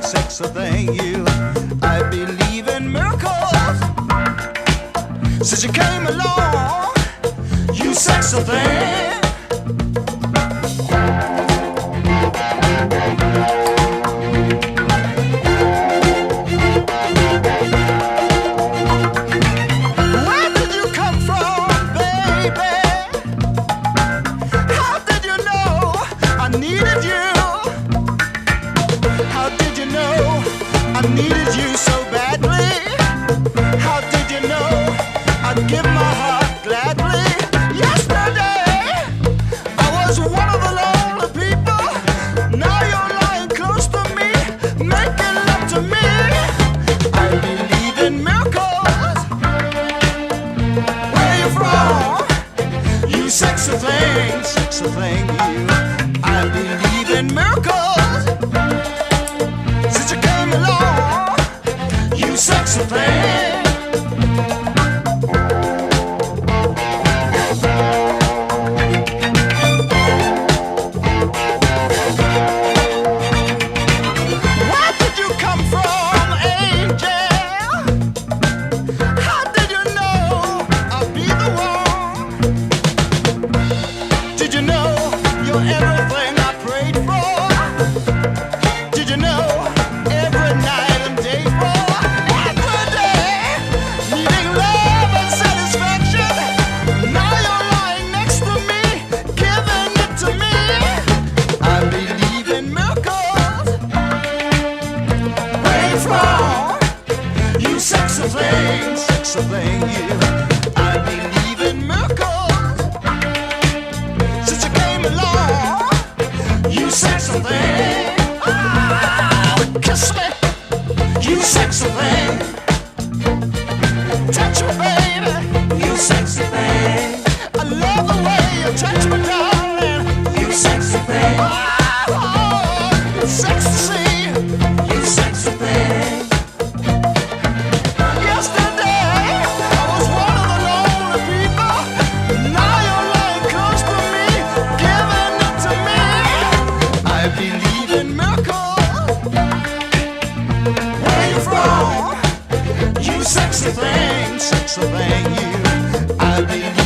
Sexy thing, you. I believe in miracles. Since you came along, you sexy thing. Where did you come from, baby? How did you know I needed you? How did you know I needed you so badly? How did you know I'd give my heart gladly? Yesterday I was one of the lonely people. Now you're lying close to me, making love to me. I believe in miracles. Where you from? You sexy thing, you. I believe in miracles. Since you came along, you sexy thing. Where did you come from, angel? How did you know I'd be the one? Did you know you're everything I prayed for? Did you know every night and day for every day, needing love and satisfaction? Now you're lying next to me, giving it to me. I believe in miracles. Where you from? You sexy thing, you. I believe in miracles. Since you came along, you sexy thing. Kiss me, you sexy thing. Touch me, baby, you sexy thing. I love the way you touch me, darling, you sexy thing. Oh, it's sexy to see, you sexy thing. Yesterday I was one of the lonely people. Now you're lying close to me, giving it to me. I believe in miracles. Where you from? You sexy thing, you. I believe.